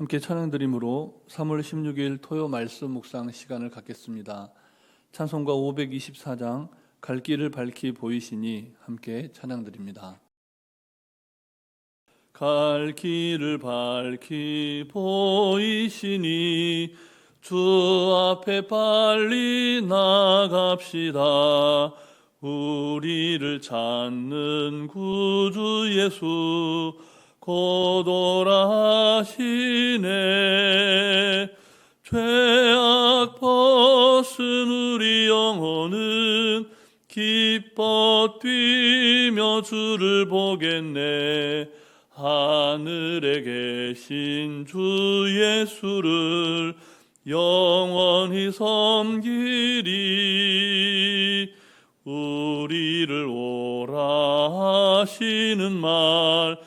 함께 찬양드림으로 3월 16일 토요 말씀 묵상 시간을 갖겠습니다. 찬송가 524장 갈 길을 밝히 보이시니 함께 찬양드립니다. 갈 길을 밝히 보이시니 주 앞에 빨리 나갑시다. 우리를 찾는 구주 예수 곧 오라 하시네. 죄악 벗은 우리 영혼은 기뻐 뛰며 주를 보겠네. 하늘에 계신 주 예수를 영원히 섬기리. 우리를 오라 하시는 말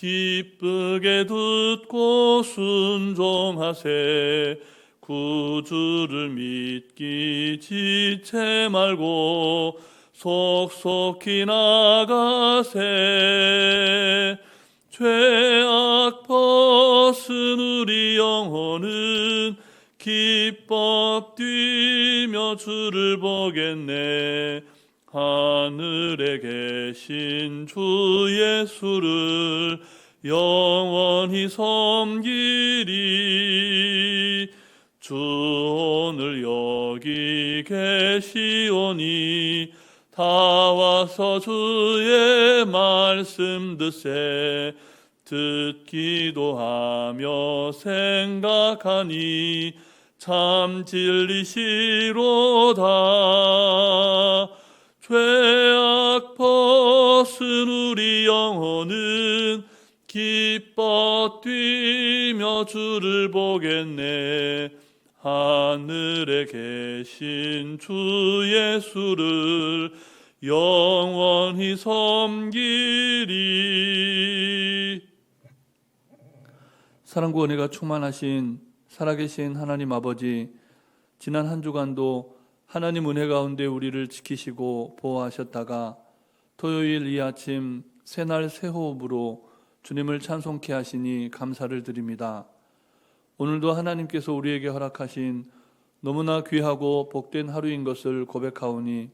기쁘게 듣고 순종하세. 구주를 믿기 지체 말고 속속히 나가세. 죄악 벗은 우리 영혼은 기뻐 뛰며 주를 보겠네. 하늘에 계신 주 예수를 영원히 섬기리. 주 오늘 여기 계시오니 다 와서 주의 말씀 듣세. 듣기도 하며 생각하니 참 진리시로다. 죄악 벗은 우리 영혼은 기뻐 뛰며 주를 보겠네. 하늘에 계신 주 예수를 영원히 섬기리. 사랑과 은혜가 충만하신 살아계신 하나님 아버지, 지난 한 주간도 하나님 은혜 가운데 우리를 지키시고 보호하셨다가 토요일 이 아침 새날 새호흡으로 주님을 찬송케 하시니 감사를 드립니다. 오늘도 하나님께서 우리에게 허락하신 너무나 귀하고 복된 하루인 것을 고백하오니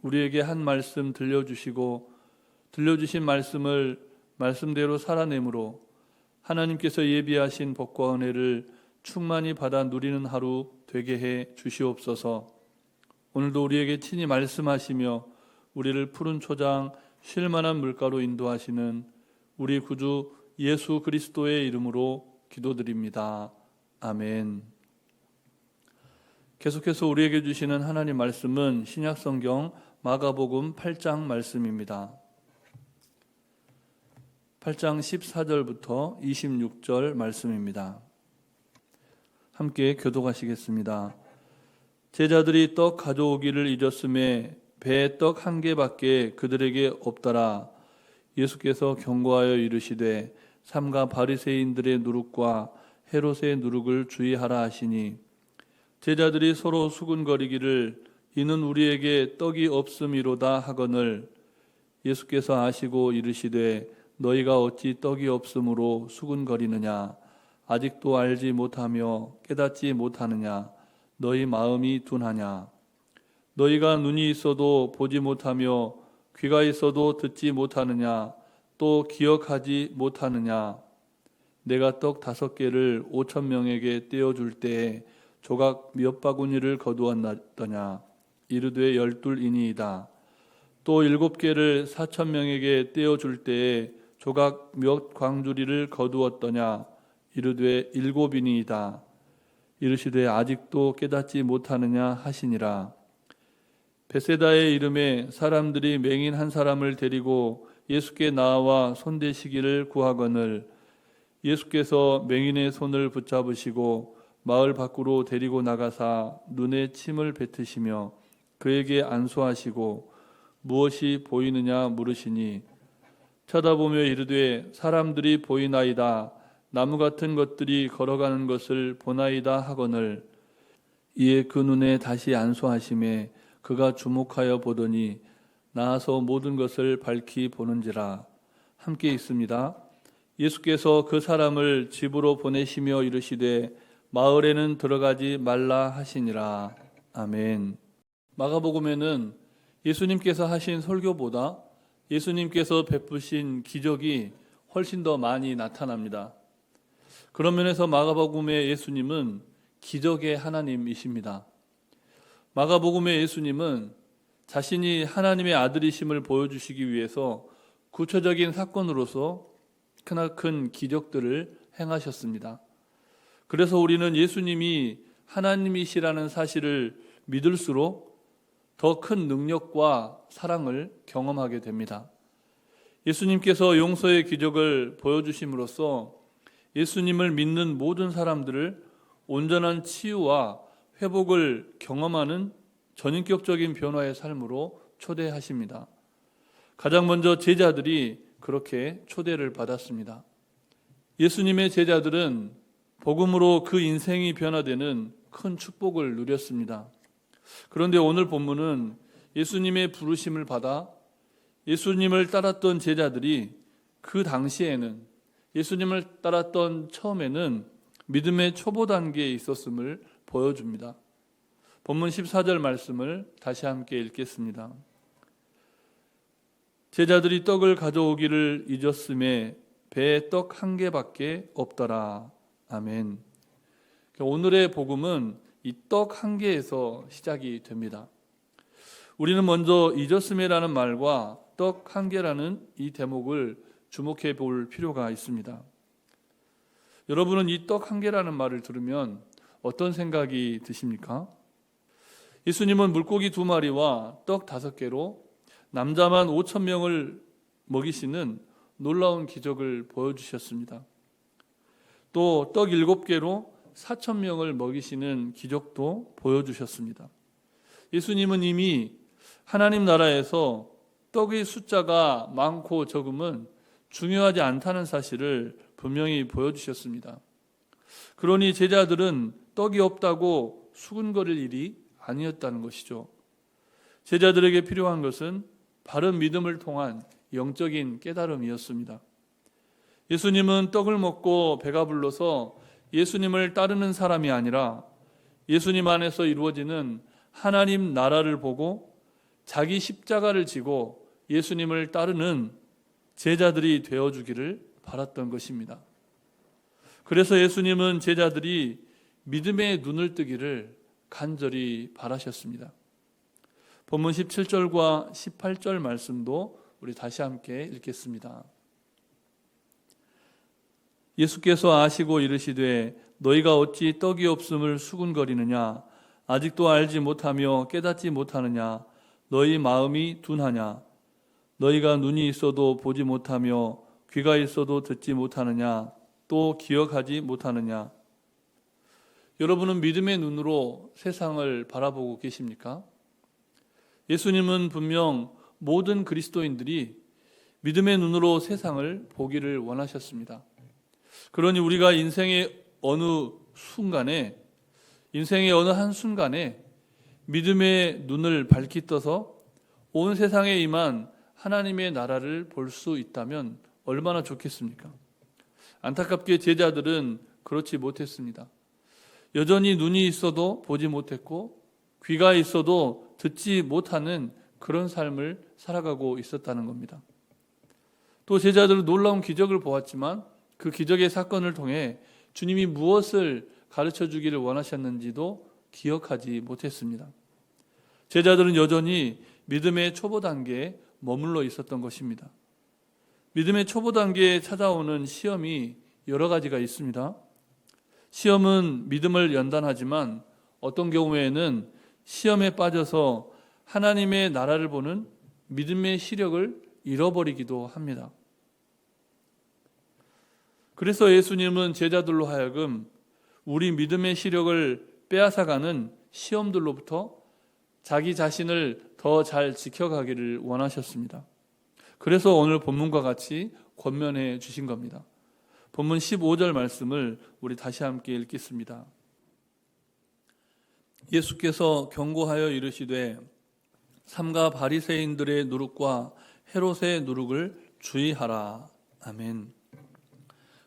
우리에게 한 말씀 들려주시고 들려주신 말씀을 말씀대로 살아내므로 하나님께서 예비하신 복과 은혜를 충만히 받아 누리는 하루 되게 해 주시옵소서. 오늘도 우리에게 친히 말씀하시며 우리를 푸른 초장 쉴만한 물가로 인도하시는 우리 구주 예수 그리스도의 이름으로 기도드립니다. 아멘. 계속해서 우리에게 주시는 하나님 말씀은 신약성경 마가복음 8장 말씀입니다. 8장 14절부터 26절 말씀입니다. 함께 교독하시겠습니다. 제자들이 떡 가져오기를 잊었음에 배에 떡 한 개밖에 그들에게 없더라. 예수께서 경고하여 이르시되 삼가 바리새인들의 누룩과 헤롯의 누룩을 주의하라 하시니 제자들이 서로 수군거리기를 이는 우리에게 떡이 없음이로다 하거늘 예수께서 아시고 이르시되 너희가 어찌 떡이 없음으로 수군거리느냐. 아직도 알지 못하며 깨닫지 못하느냐. 너희 마음이 둔하냐. 너희가 눈이 있어도 보지 못하며 귀가 있어도 듣지 못하느냐. 또 기억하지 못하느냐. 내가 떡 5개를 5,000명에게 떼어줄 때에 조각 몇 바구니를 거두었더냐. 이르되 12이니이다. 또 7개를 4,000명에게 떼어줄 때에 조각 몇 광주리를 거두었더냐. 이르되 7이니이다. 이르시되 아직도 깨닫지 못하느냐 하시니라. 베세다의 이름에 사람들이 맹인 한 사람을 데리고 예수께 나와 손대시기를 구하거늘 예수께서 맹인의 손을 붙잡으시고 마을 밖으로 데리고 나가사 눈에 침을 뱉으시며 그에게 안수하시고 무엇이 보이느냐 물으시니 쳐다보며 이르되 사람들이 보이나이다. 나무 같은 것들이 걸어가는 것을 보나이다 하거늘 이에 그 눈에 다시 안수하심에 그가 주목하여 보더니 나아서 모든 것을 밝히 보는지라. 함께 읽습니다. 예수께서 그 사람을 집으로 보내시며 이르시되 마을에는 들어가지 말라 하시니라. 아멘. 마가복음에는 예수님께서 하신 설교보다 예수님께서 베푸신 기적이 훨씬 더 많이 나타납니다. 그런 면에서 마가복음의 예수님은 기적의 하나님이십니다. 마가복음의 예수님은 자신이 하나님의 아들이심을 보여주시기 위해서 구체적인 사건으로서 크나큰 기적들을 행하셨습니다. 그래서 우리는 예수님이 하나님이시라는 사실을 믿을수록 더 큰 능력과 사랑을 경험하게 됩니다. 예수님께서 용서의 기적을 보여주심으로써 예수님을 믿는 모든 사람들을 온전한 치유와 회복을 경험하는 전인격적인 변화의 삶으로 초대하십니다. 가장 먼저 제자들이 그렇게 초대를 받았습니다. 예수님의 제자들은 복음으로 그 인생이 변화되는 큰 축복을 누렸습니다. 그런데 오늘 본문은 예수님의 부르심을 받아 예수님을 따랐던 제자들이 그 당시에는 예수님을 따랐던 처음에는 믿음의 초보 단계에 있었음을 보여줍니다. 본문 14절 말씀을 다시 함께 읽겠습니다. 제자들이 떡을 가져오기를 잊었음에 배에 떡 한 개밖에 없더라. 아멘. 오늘의 복음은 이 떡 한 개에서 시작이 됩니다. 우리는 먼저 잊었음에라는 말과 떡 한 개라는 이 대목을 주목해 볼 필요가 있습니다. 여러분은 이 떡 한 개라는 말을 들으면 어떤 생각이 드십니까? 예수님은 물고기 2마리와 떡 5개로 남자만 5,000명을 먹이시는 놀라운 기적을 보여주셨습니다. 또 떡 7개로 4,000명을 먹이시는 기적도 보여주셨습니다. 예수님은 이미 하나님 나라에서 떡의 숫자가 많고 적음은 중요하지 않다는 사실을 분명히 보여주셨습니다. 그러니 제자들은 떡이 없다고 수군거릴 일이 아니었다는 것이죠. 제자들에게 필요한 것은 바른 믿음을 통한 영적인 깨달음이었습니다. 예수님은 떡을 먹고 배가 불러서 예수님을 따르는 사람이 아니라 예수님 안에서 이루어지는 하나님 나라를 보고 자기 십자가를 지고 예수님을 따르는 제자들이 되어주기를 바랐던 것입니다. 그래서 예수님은 제자들이 믿음의 눈을 뜨기를 간절히 바라셨습니다. 본문 17절과 18절 말씀도 우리 다시 함께 읽겠습니다. 예수께서 아시고 이르시되 너희가 어찌 떡이 없음을 수군거리느냐 아직도 알지 못하며 깨닫지 못하느냐 너희 마음이 둔하냐 너희가 눈이 있어도 보지 못하며 귀가 있어도 듣지 못하느냐 또 기억하지 못하느냐. 여러분은 믿음의 눈으로 세상을 바라보고 계십니까? 예수님은 분명 모든 그리스도인들이 믿음의 눈으로 세상을 보기를 원하셨습니다. 그러니 우리가 인생의 어느 한순간에 믿음의 눈을 밝히 떠서 온 세상에 임한 하나님의 나라를 볼 수 있다면 얼마나 좋겠습니까? 안타깝게 제자들은 그렇지 못했습니다. 여전히 눈이 있어도 보지 못했고 귀가 있어도 듣지 못하는 그런 삶을 살아가고 있었다는 겁니다. 또 제자들은 놀라운 기적을 보았지만 그 기적의 사건을 통해 주님이 무엇을 가르쳐 주기를 원하셨는지도 기억하지 못했습니다. 제자들은 여전히 믿음의 초보 단계에 머물러 있었던 것입니다. 믿음의 초보 단계에 찾아오는 시험이 여러 가지가 있습니다. 시험은 믿음을 연단하지만 어떤 경우에는 시험에 빠져서 하나님의 나라를 보는 믿음의 시력을 잃어버리기도 합니다. 그래서 예수님은 제자들로 하여금 우리 믿음의 시력을 빼앗아가는 시험들로부터 자기 자신을 더 잘 지켜가기를 원하셨습니다. 그래서 오늘 본문과 같이 권면해 주신 겁니다. 본문 15절 말씀을 우리 다시 함께 읽겠습니다. 예수께서 경고하여 이르시되 삼가 바리새인들의 누룩과 헤롯의 누룩을 주의하라. 아멘.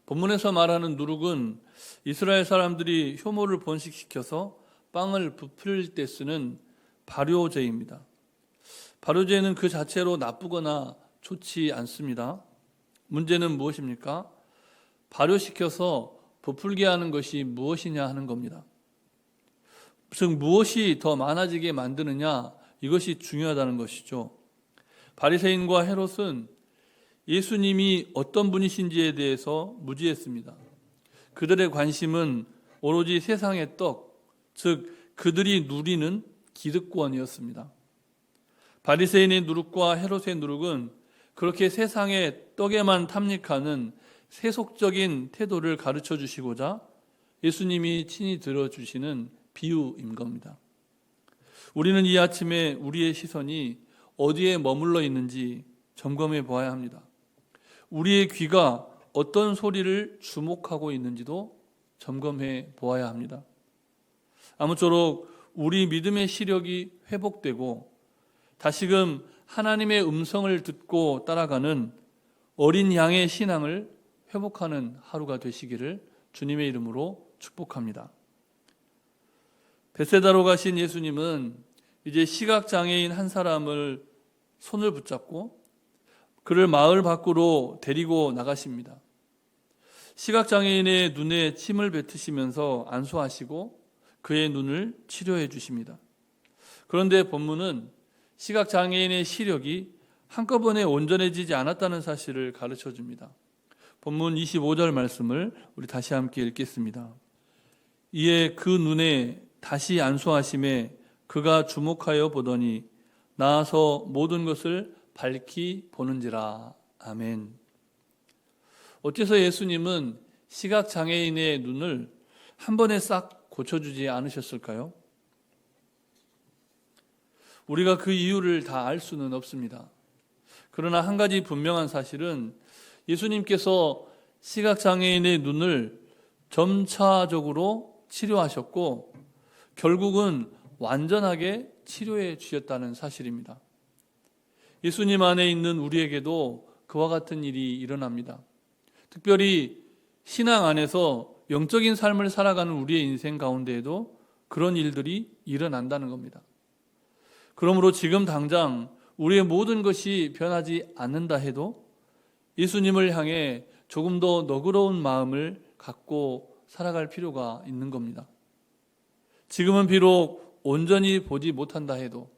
본문에서 말하는 누룩은 이스라엘 사람들이 효모를 번식시켜서 빵을 부풀릴 때 쓰는 발효제입니다. 발효제는 그 자체로 나쁘거나 좋지 않습니다. 문제는 무엇입니까? 발효시켜서 부풀게 하는 것이 무엇이냐 하는 겁니다. 즉 무엇이 더 많아지게 만드느냐, 이것이 중요하다는 것이죠. 바리새인과 헤롯은 예수님이 어떤 분이신지에 대해서 무지했습니다. 그들의 관심은 오로지 세상의 떡, 즉 그들이 누리는 기득권이었습니다. 바리새인의 누룩과 헤롯의 누룩은 그렇게 세상의 떡에만 탐닉하는 세속적인 태도를 가르쳐 주시고자 예수님이 친히 들어주시는 비유인 겁니다. 우리는 이 아침에 우리의 시선이 어디에 머물러 있는지 점검해 보아야 합니다. 우리의 귀가 어떤 소리를 주목하고 있는지도 점검해 보아야 합니다. 아무쪼록 우리 믿음의 시력이 회복되고 다시금 하나님의 음성을 듣고 따라가는 어린 양의 신앙을 회복하는 하루가 되시기를 주님의 이름으로 축복합니다. 베세다로 가신 예수님은 이제 시각장애인 한 사람을 손을 붙잡고 그를 마을 밖으로 데리고 나가십니다. 시각장애인의 눈에 침을 뱉으시면서 안수하시고 그의 눈을 치료해 주십니다. 그런데 본문은 시각장애인의 시력이 한꺼번에 온전해지지 않았다는 사실을 가르쳐 줍니다. 본문 25절 말씀을 우리 다시 함께 읽겠습니다. 이에 그 눈에 다시 안수하심에 그가 주목하여 보더니 나아서 모든 것을 밝히 보는지라. 아멘. 어째서 예수님은 시각장애인의 눈을 한 번에 싹 고쳐주지 않으셨을까요? 우리가 그 이유를 다 알 수는 없습니다. 그러나 한 가지 분명한 사실은 예수님께서 시각장애인의 눈을 점차적으로 치료하셨고 결국은 완전하게 치료해 주셨다는 사실입니다. 예수님 안에 있는 우리에게도 그와 같은 일이 일어납니다. 특별히 신앙 안에서 영적인 삶을 살아가는 우리의 인생 가운데에도 그런 일들이 일어난다는 겁니다. 그러므로 지금 당장 우리의 모든 것이 변하지 않는다 해도 예수님을 향해 조금 더 너그러운 마음을 갖고 살아갈 필요가 있는 겁니다. 지금은 비록 온전히 보지 못한다 해도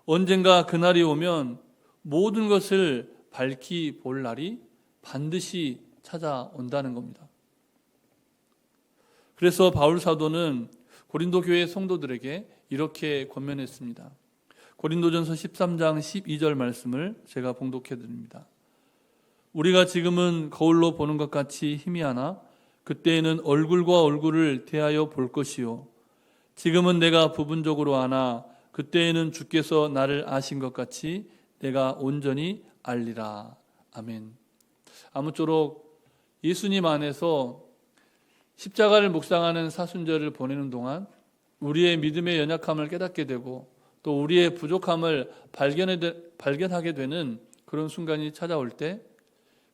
언젠가 그날이 오면 모든 것을 밝히 볼 날이 반드시 찾아온다는 겁니다. 그래서 바울 사도는 고린도 교회 성도들에게 이렇게 권면했습니다. 고린도전서 13장 12절 말씀을 제가 봉독해 드립니다. 우리가 지금은 거울로 보는 것 같이 희미하나 그때에는 얼굴과 얼굴을 대하여 볼 것이요 지금은 내가 부분적으로 아나 그때에는 주께서 나를 아신 것 같이 내가 온전히 알리라. 아멘. 아무쪼록 예수님 안에서 십자가를 묵상하는 사순절을 보내는 동안 우리의 믿음의 연약함을 깨닫게 되고 또 우리의 부족함을 발견하게 되는 그런 순간이 찾아올 때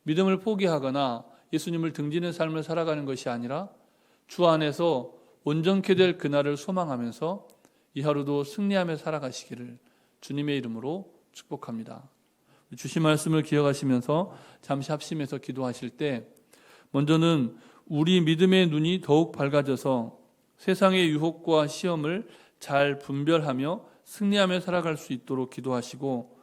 믿음을 포기하거나 예수님을 등지는 삶을 살아가는 것이 아니라 주 안에서 온전케 될 그날을 소망하면서 이 하루도 승리하며 살아가시기를 주님의 이름으로 축복합니다. 주신 말씀을 기억하시면서 잠시 합심해서 기도하실 때 먼저는 우리 믿음의 눈이 더욱 밝아져서 세상의 유혹과 시험을 잘 분별하며 승리하며 살아갈 수 있도록 기도하시고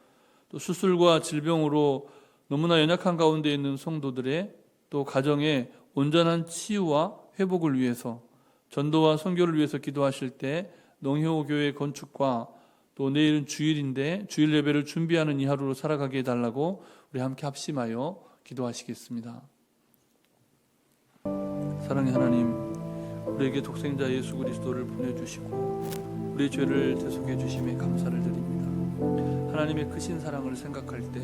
또 수술과 질병으로 너무나 연약한 가운데 있는 성도들의 또 가정의 온전한 치유와 회복을 위해서 전도와 선교를 위해서 기도하실 때 농효 교회 건축과 또 내일은 주일인데 주일 예배를 준비하는 이 하루로 살아가게 해달라고 우리 함께 합심하여 기도하시겠습니다. 사랑의 하나님, 우리에게 독생자 예수 그리스도를 보내주시고 우리의 죄를 대속해 주심에 감사를 드립니다. 하나님의 크신 사랑을 생각할 때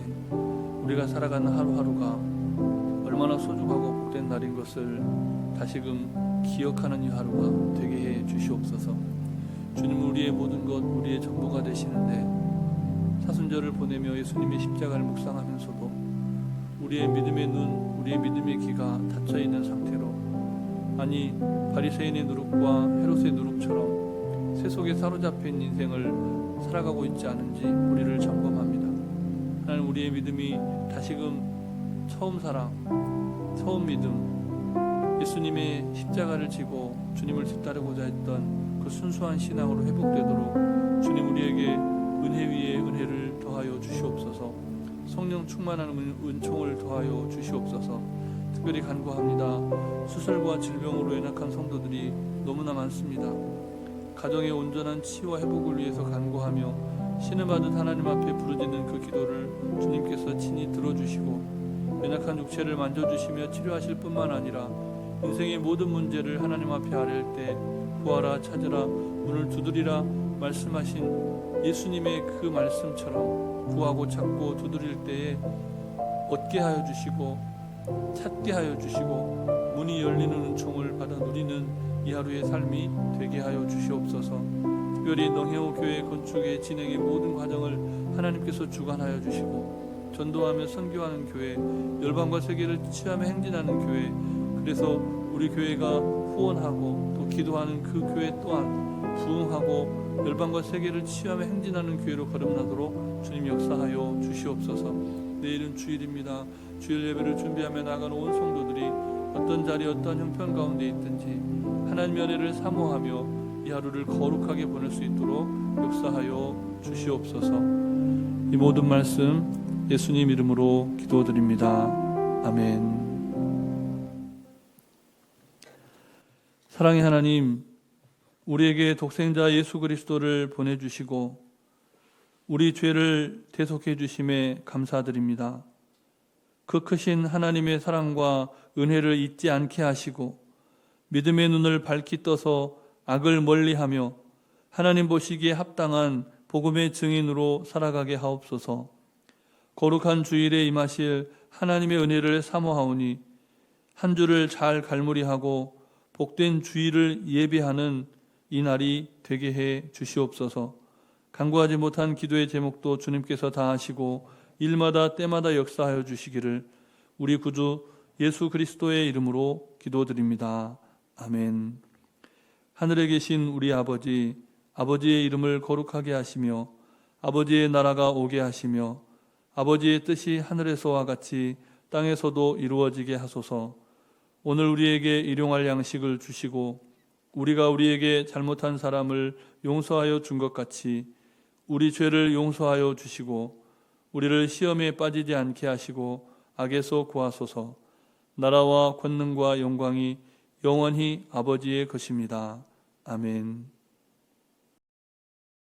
우리가 살아가는 하루하루가 얼마나 소중하고 복된 날인 것을 다시금 기억하는 이 하루가 되게 해 주시옵소서. 주님, 우리의 모든 것, 우리의 전부가 되시는데 사순절을 보내며 예수님의 십자가를 묵상하면서도 우리의 믿음의 눈, 우리의 믿음의 귀가 닫혀 있는 상태로, 아니 바리새인의 누룩과 헤롯의 누룩처럼 세속에 사로잡힌 인생을 살아가고 있지 않은지 우리를 점검합니다. 하나님, 우리의 믿음이 다시금 처음 사랑, 처음 믿음, 예수님의 십자가를 지고 주님을 뒤따르고자 했던 그 순수한 신앙으로 회복되도록 주님 우리에게 은혜 위에 은혜를 더하여 주시옵소서. 성령 충만한 은총을 더하여 주시옵소서. 특별히 간구합니다. 수술과 질병으로 연약한 성도들이 너무나 많습니다. 가정의 온전한 치유와 회복을 위해서 간구하며 신음하듯 하나님 앞에 부르짖는 그 기도를 주님께서 친히 들어주시고 연약한 육체를 만져주시며 치료하실 뿐만 아니라 인생의 모든 문제를 하나님 앞에 아뢰을 때 구하라, 찾으라, 문을 두드리라 말씀하신 예수님의 그 말씀처럼 구하고 찾고 두드릴 때에 얻게 하여 주시고 찾게 하여 주시고 문이 열리는 은총을 받아 누리는 이 하루의 삶이 되게 하여 주시옵소서. 특별히 농해오 교회 건축의 진행의 모든 과정을 하나님께서 주관하여 주시고 전도하며 선교하는 교회, 열방과 세계를 치유하며 행진하는 교회, 그래서 우리 교회가 후원하고 또 기도하는 그 교회 또한 부흥하고 열방과 세계를 치유하며 행진하는 교회로 거듭나도록 주님 역사하여 주시옵소서. 내일은 주일입니다. 주일 예배를 준비하며 나가는 온 성도들이 어떤 자리 어떤 형편 가운데 있든지 하나님의 은혜를 사모하며 이 하루를 거룩하게 보낼 수 있도록 역사하여 주시옵소서. 이 모든 말씀 예수님 이름으로 기도드립니다. 아멘. 사랑의 하나님, 우리에게 독생자 예수 그리스도를 보내주시고 우리 죄를 대속해 주심에 감사드립니다. 그 크신 하나님의 사랑과 은혜를 잊지 않게 하시고 믿음의 눈을 밝히 떠서 악을 멀리하며 하나님 보시기에 합당한 복음의 증인으로 살아가게 하옵소서. 거룩한 주일에 임하실 하나님의 은혜를 사모하오니 한 주를 잘 갈무리하고 복된 주일을 예비하는 이 날이 되게 해 주시옵소서. 간구하지 못한 기도의 제목도 주님께서 다 하시고 일마다 때마다 역사하여 주시기를 우리 구주 예수 그리스도의 이름으로 기도드립니다. 아멘. 하늘에 계신 우리 아버지, 아버지의 이름을 거룩하게 하시며 아버지의 나라가 오게 하시며 아버지의 뜻이 하늘에서와 같이 땅에서도 이루어지게 하소서. 오늘 우리에게 일용할 양식을 주시고 우리가 우리에게 잘못한 사람을 용서하여 준 것 같이 우리 죄를 용서하여 주시고 우리를 시험에 빠지지 않게 하시고 악에서 구하소서. 나라와 권능과 영광이 영원히 아버지의 것입니다. 아멘.